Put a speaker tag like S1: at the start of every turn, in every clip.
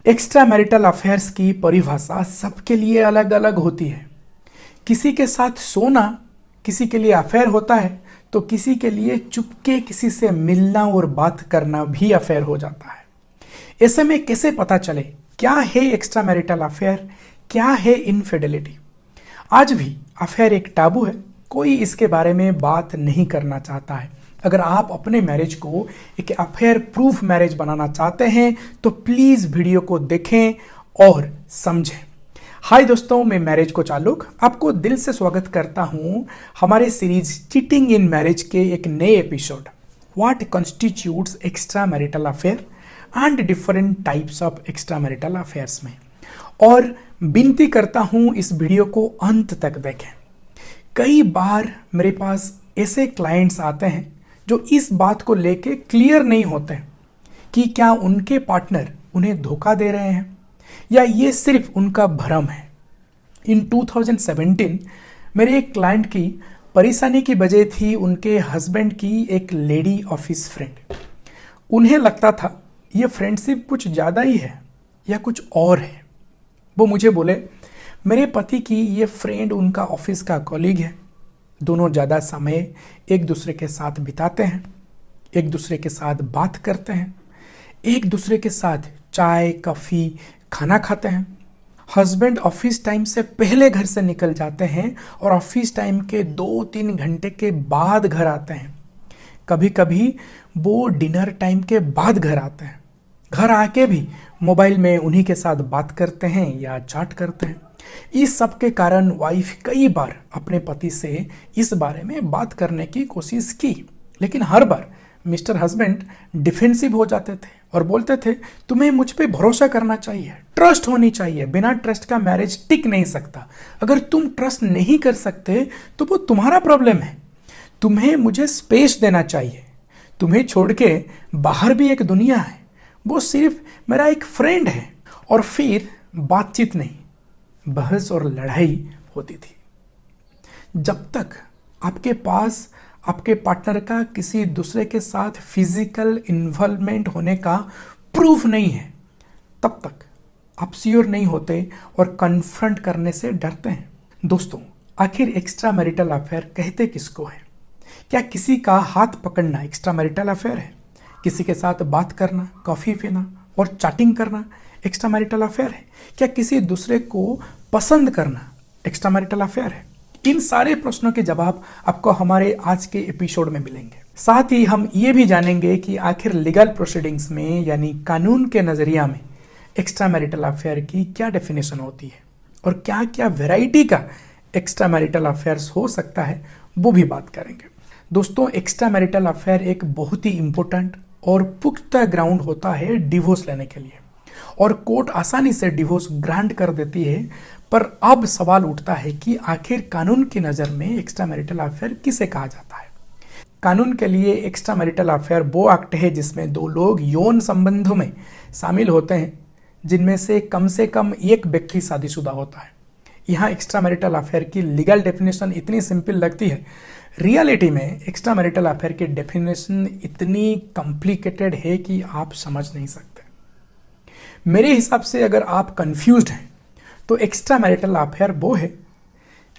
S1: Extra marital affairs की परिभाषा सबके लिए अलग अलग होती है। किसी के साथ सोना किसी के लिए अफेयर होता है, तो किसी के लिए चुपके किसी से मिलना और बात करना भी अफेयर हो जाता है। ऐसे में कैसे पता चले क्या है एक्स्ट्रा मैरिटल अफेयर, क्या है इनफिडेलिटी? आज भी अफेयर एक टाबू है, कोई इसके बारे में बात नहीं करना चाहता है। अगर आप अपने मैरिज को एक अफेयर प्रूफ मैरिज बनाना चाहते हैं तो प्लीज वीडियो को देखें और समझें। हाय दोस्तों, मैं मैरिज कोच आलोक आपको दिल से स्वागत करता हूं हमारे सीरीज चीटिंग इन मैरिज के एक नए episode what constitutes extra marital affair and different types of extra marital affairs में। और विनती करता हूं इस वीडियो को अंत तक देखें। कई बार मेरे पास ऐसे क्लाइंट्स आते हैं जो इस बात को लेके क्लियर नहीं होते कि क्या उनके पार्टनर उन्हें धोखा दे रहे हैं या ये सिर्फ उनका भ्रम है। इन 2017 मेरे एक क्लाइंट की परेशानी की वजह थी उनके हस्बैंड की एक लेडी ऑफिस फ्रेंड। उन्हें लगता था ये फ्रेंडशिप कुछ ज़्यादा ही है या कुछ और है। वो मुझे बोले मेरे पति की ये फ्रेंड उनका ऑफिस का कॉलीग है, दोनों ज़्यादा समय एक दूसरे के साथ बिताते हैं, एक दूसरे के साथ बात करते हैं, एक दूसरे के साथ चाय कॉफ़ी खाना खाते हैं। हस्बैंड ऑफिस टाइम से पहले घर से निकल जाते हैं और ऑफिस टाइम के 2-3 घंटे के बाद घर आते हैं। कभी कभी वो डिनर टाइम के बाद घर आते हैं। घर आके भी मोबाइल में उन्हीं के साथ बात करते हैं या चैट करते हैं। इस सब के कारण वाइफ कई बार अपने पति से इस बारे में बात करने की कोशिश की, लेकिन हर बार मिस्टर हस्बैंड डिफेंसिव हो जाते थे और बोलते थे तुम्हें मुझ पे भरोसा करना चाहिए, ट्रस्ट होनी चाहिए, बिना ट्रस्ट का मैरिज टिक नहीं सकता। अगर तुम ट्रस्ट नहीं कर सकते तो वो तुम्हारा प्रॉब्लम है, तुम्हें मुझे स्पेस देना चाहिए, तुम्हें छोड़ के बाहर भी एक दुनिया है, वो सिर्फ मेरा एक फ्रेंड है। और फिर बातचीत नहीं, बहस और लड़ाई होती थी। जब तक आपके पास आपके पार्टनर का किसी दूसरे के साथ फिजिकल इन्वॉल्वमेंट होने का प्रूफ नहीं है, तब तक आप श्योर नहीं होते और कन्फ्रंट करने से डरते हैं। दोस्तों, आखिर एक्स्ट्रा मैरिटल अफेयर कहते किसको है? क्या किसी का हाथ पकड़ना एक्स्ट्रा मैरिटल अफेयर है? किसी के साथ बात करना, कॉफ़ी पीना और चैटिंग करना एक्स्ट्रा मैरिटल अफेयर है? क्या किसी दूसरे को पसंद करना एक्स्ट्रा मैरिटल अफेयर है? इन सारे प्रश्नों के जवाब आपको हमारे आज के एपिसोड में मिलेंगे। साथ ही हम ये भी जानेंगे कि आखिर लीगल प्रोसीडिंग्स में यानी कानून के नज़रिया में एक्स्ट्रा मैरिटल अफेयर की क्या डेफिनेशन होती है और क्या क्या वैरायटी का एक्स्ट्रा मैरिटल अफेयर्स हो सकता है, वो भी बात करेंगे। दोस्तों, एक्स्ट्रा मैरिटल अफेयर एक बहुत ही इंपॉर्टेंट और पुख्ता ग्राउंड होता है डिवोर्स लेने के लिए, और कोर्ट आसानी से डिवोर्स ग्रांट कर देती है। पर अब सवाल उठता है कि आखिर कानून की नज़र में एक्स्ट्रा मैरिटल अफेयर किसे कहा जाता है? कानून के लिए एक्स्ट्रा मैरिटल अफेयर वो एक्ट है जिसमें दो लोग यौन संबंधों में शामिल होते हैं जिनमें से कम एक व्यक्ति शादीशुदा होता है। यहाँ एक्स्ट्रा मैरिटल अफेयर की लीगल डेफिनेशन इतनी सिंपल लगती है, रियलिटी में एक्स्ट्रा मैरिटल अफेयर की डेफिनेशन इतनी कॉम्प्लिकेटेड है कि आप समझ नहीं सकते। मेरे हिसाब से अगर आप कंफ्यूज्ड हैं तो एक्स्ट्रा मैरिटल अफेयर वो है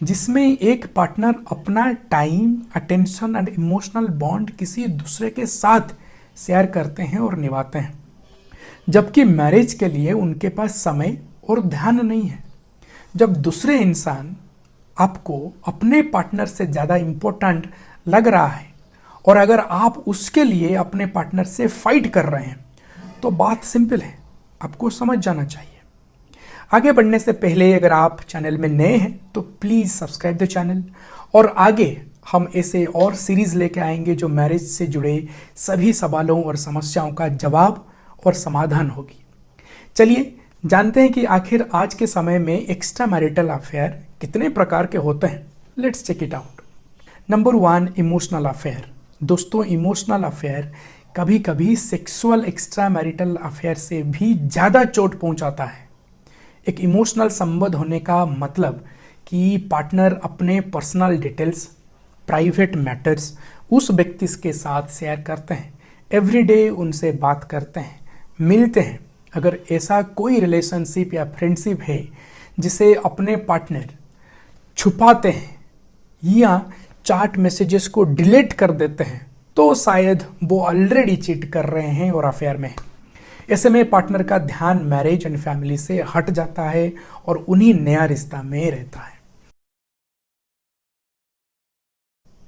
S1: जिसमें एक पार्टनर अपना time, attention and emotional bond किसी दूसरे के साथ शेयर करते हैं और निभाते हैं, जबकि मैरिज के लिए उनके पास समय और ध्यान नहीं है। जब दूसरे इंसान आपको अपने पार्टनर से ज़्यादा इम्पोर्टेंट लग रहा है और अगर आप उसके लिए अपने पार्टनर से फाइट कर रहे हैं तो बात सिंपल है, आपको समझ जाना चाहिए। आगे बढ़ने से पहले अगर आप चैनल में नए हैं तो प्लीज़ सब्सक्राइब द चैनल, और आगे हम ऐसे और सीरीज़ लेके आएंगे जो मैरिज से जुड़े सभी सवालों और समस्याओं का जवाब और समाधान होगी। चलिए जानते हैं कि आखिर आज के समय में एक्स्ट्रा मैरिटल अफेयर कितने प्रकार के होते हैं। Let's check it out. Number 1, emotional affair. दोस्तों, इमोशनल अफेयर कभी कभी सेक्सुअल एक्स्ट्रा मैरिटल अफेयर से भी ज़्यादा चोट पहुंचाता है। एक इमोशनल संबंध होने का मतलब कि पार्टनर अपने पर्सनल डिटेल्स, प्राइवेट मैटर्स उस व्यक्ति के साथ शेयर करते हैं, एवरीडे उनसे बात करते हैं, मिलते हैं अगर ऐसा कोई रिलेशनशिप या फ्रेंडशिप है जिसे अपने पार्टनर छुपाते हैं या चैट मैसेजेस को डिलीट कर देते हैं, तो शायद वो ऑलरेडी चीट कर रहे हैं और अफेयर में हैं। ऐसे में पार्टनर का ध्यान मैरिज एंड फैमिली से हट जाता है और उन्हीं नया रिश्ता में रहता है।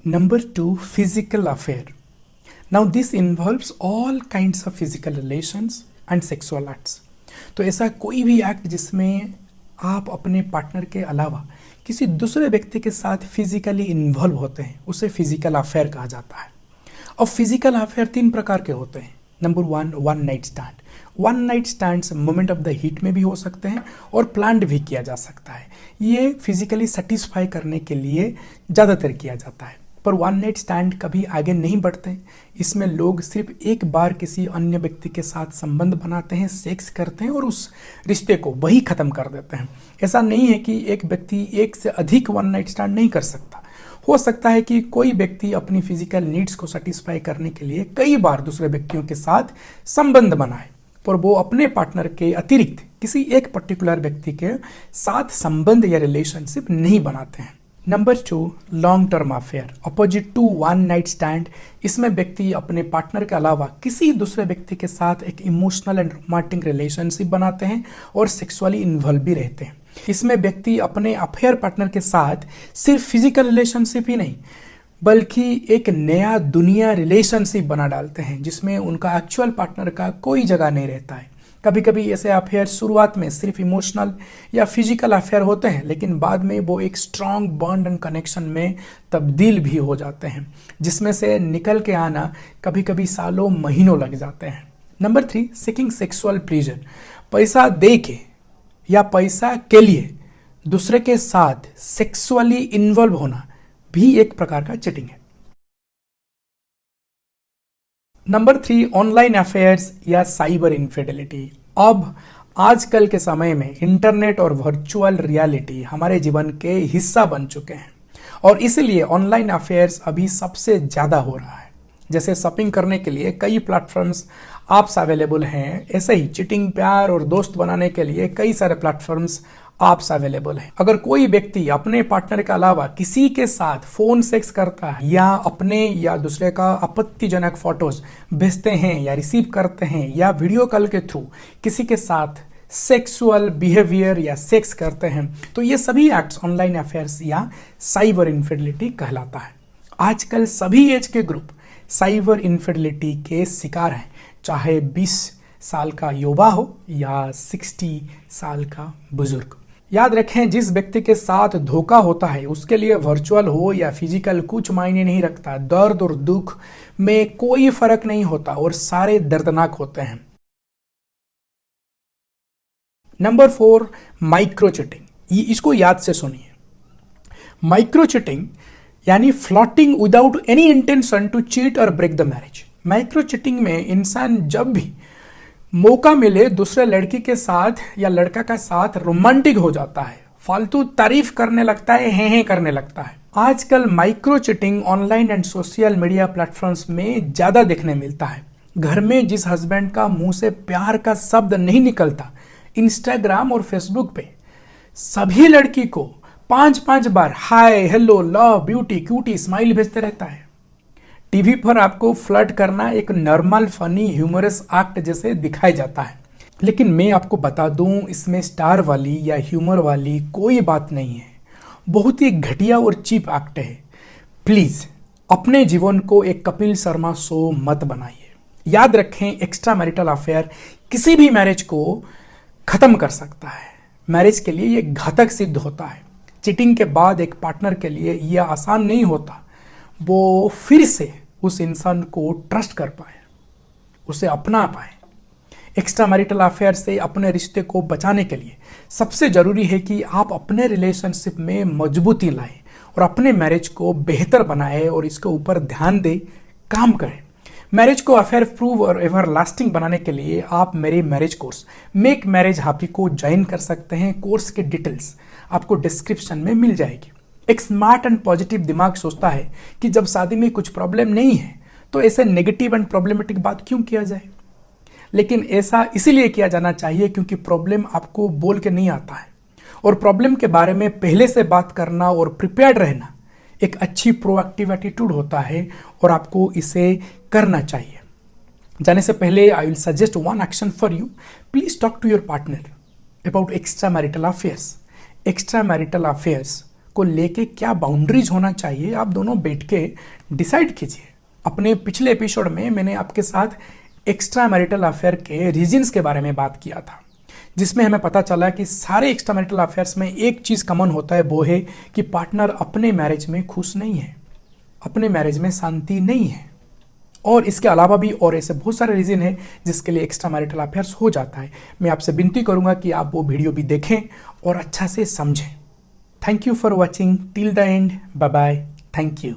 S1: Number 2, physical affair. Now this involves all kinds of physical relations and sexual acts. तो ऐसा कोई भी एक्ट जिसमें आप अपने पार्टनर के अलावा किसी दूसरे व्यक्ति के साथ फिजिकली इन्वॉल्व होते हैं, उसे फिजिकल अफेयर कहा जाता है। अब फिजिकल अफेयर 3 प्रकार के होते हैं। Number 1, one night stand. One night stands moment of the heat में भी हो सकते हैं और प्लान्ड भी किया जा सकता है। ये फिजिकली सेटिस्फाई करने के लिए ज़्यादातर किया जाता है, पर वन नाइट स्टैंड कभी आगे नहीं बढ़ते। इसमें लोग सिर्फ एक बार किसी अन्य व्यक्ति के साथ संबंध बनाते हैं, सेक्स करते हैं और उस रिश्ते को वही ख़त्म कर देते हैं। ऐसा नहीं है कि एक व्यक्ति एक से अधिक वन नाइट स्टैंड नहीं कर सकता। हो सकता है कि कोई व्यक्ति अपनी फिजिकल नीड्स को सेटिस्फाई करने के लिए कई बार दूसरे व्यक्तियों के साथ संबंध बनाए, पर वो अपने पार्टनर के अतिरिक्त किसी एक पर्टिकुलर व्यक्ति के साथ संबंध या रिलेशनशिप नहीं बनाते हैं। Number 2, long term affair, opposite to one night stand. इसमें व्यक्ति अपने पार्टनर के अलावा किसी दूसरे व्यक्ति के साथ एक इमोशनल एंड रोमांटिक रिलेशनशिप बनाते हैं और सेक्सुअली इन्वॉल्व भी रहते हैं। इसमें व्यक्ति अपने अफेयर पार्टनर के साथ सिर्फ फिजिकल रिलेशनशिप ही नहीं, बल्कि एक नया दुनिया रिलेशनशिप बना डालते हैं जिसमें उनका एक्चुअल पार्टनर का कोई जगह नहीं रहता है। कभी कभी ऐसे अफेयर शुरुआत में सिर्फ इमोशनल या फिजिकल अफेयर होते हैं, लेकिन बाद में वो एक स्ट्रॉन्ग बॉन्ड एंड कनेक्शन में तब्दील भी हो जाते हैं, जिसमें से निकल के आना कभी कभी सालों महीनों लग जाते हैं। Number 3, seeking sexual pleasure. पैसा दे के या पैसा के लिए दूसरे के साथ सेक्सुअली इन्वॉल्व होना भी एक प्रकार का चीटिंग है। नंबर 3, ऑनलाइन अफेयर्स या साइबर इनफिडेलिटी। अब आजकल के समय में इंटरनेट और वर्चुअल रियलिटी हमारे जीवन के हिस्सा बन चुके हैं और इसलिए ऑनलाइन अफेयर्स अभी सबसे ज़्यादा हो रहा है। जैसे शॉपिंग करने के लिए कई प्लेटफॉर्म्स ऐप्स अवेलेबल हैं, ऐसे ही चीटिंग, प्यार और दोस्त बनाने के लिए कई सारे प्लेटफॉर्म्स ऐप्स अवेलेबल हैं। अगर कोई व्यक्ति अपने पार्टनर के अलावा किसी के साथ फोन सेक्स करता है या अपने या दूसरे का आपत्तिजनक फोटोज भेजते हैं या रिसीव करते हैं या वीडियो कॉल के थ्रू किसी के साथ सेक्सुअल बिहेवियर या सेक्स करते हैं, तो ये सभी एक्ट्स ऑनलाइन अफेयर्स या साइबर इनफिडेलिटी कहलाता है। आजकल सभी एज के ग्रुप साइबर इनफिडेलिटी के शिकार हैं, चाहे 20 साल का युवा हो या 60 साल का बुजुर्ग। याद रखें, जिस व्यक्ति के साथ धोखा होता है उसके लिए वर्चुअल हो या फिजिकल कुछ मायने नहीं रखता। दर्द और दुख में कोई फर्क नहीं होता और सारे दर्दनाक होते हैं। Number 4, micro cheating. इसको याद से सुनिए। माइक्रो चीटिंग यानी flirting without any intention to cheat और break the marriage. Micro cheating में इंसान जब भी मौका मिले दूसरे लड़की के साथ या लड़का का साथ रोमांटिक हो जाता है, फालतू तारीफ करने लगता है, हैं करने लगता है। आजकल micro cheating online and social media platforms में ज्यादा देखने मिलता है। घर में जिस हस्बैंड का मुंह से प्यार का शब्द नहीं निकलता, इंस्टाग्राम और फेसबुक पे सभी लड़की को 5-5 बार hi, hello, love, beauty, cutie, smile भेजते रहता है। टीवी पर आपको फ्लर्ट करना एक नॉर्मल, फनी, ह्यूमरस एक्ट जैसे दिखाया जाता है, लेकिन मैं आपको बता दूं, इसमें स्टार वाली या ह्यूमर वाली कोई बात नहीं है। बहुत ही घटिया और चीप एक्ट है। प्लीज अपने जीवन को एक कपिल शर्मा शो मत बनाइए। याद रखें, एक्स्ट्रा मैरिटल अफेयर किसी भी मैरिज को खत्म कर सकता है। मैरिज के लिए ये घातक सिद्ध होता है। चीटिंग के बाद एक पार्टनर के लिए यह आसान नहीं होता वो फिर से उस इंसान को ट्रस्ट कर पाए, उसे अपना पाए। एक्स्ट्रा मैरिटल अफेयर से अपने रिश्ते को बचाने के लिए सबसे जरूरी है कि आप अपने रिलेशनशिप में मजबूती लाएं और अपने मैरिज को बेहतर बनाएं और इसके ऊपर ध्यान दें, काम करें। मैरिज को अफेयर प्रूफ और एवर लास्टिंग बनाने के लिए आप मेरे marriage course make marriage happy को ज्वाइन कर सकते हैं। कोर्स के डिटेल्स आपको डिस्क्रिप्शन में मिल जाएगी। एक स्मार्ट एंड पॉजिटिव दिमाग सोचता है कि जब शादी में कुछ प्रॉब्लम नहीं है तो ऐसे नेगेटिव एंड प्रॉब्लमेटिक बात क्यों किया जाए। लेकिन ऐसा इसीलिए किया जाना चाहिए क्योंकि प्रॉब्लम आपको बोल के नहीं आता है, और प्रॉब्लम के बारे में पहले से बात करना और प्रिपेयर्ड रहना एक अच्छी प्रोएक्टिव एटीट्यूड होता है और आपको इसे करना चाहिए। जाने से पहले I will suggest one action for you. Please talk to your partner about extra marital affairs. Extra marital affairs को लेके क्या बाउंड्रीज होना चाहिए, आप दोनों बैठ के डिसाइड कीजिए। अपने पिछले एपिसोड में मैंने आपके साथ एक्स्ट्रा मैरिटल अफेयर के रीजंस के बारे में बात किया था, जिसमें हमें पता चला कि सारे एक्स्ट्रा मैरिटल अफेयर्स में एक चीज़ कॉमन होता है, वो है कि पार्टनर अपने मैरिज में खुश नहीं है, अपने मैरिज में शांति नहीं है। और इसके अलावा भी और ऐसे बहुत सारे रीज़न हैं जिसके लिए एक्स्ट्रा मैरिटल अफेयर्स हो जाता है। मैं आपसे विनती करूंगा कि आप वो वीडियो भी देखें और अच्छा से समझें। Thank you for watching till the end. Bye bye. Thank you.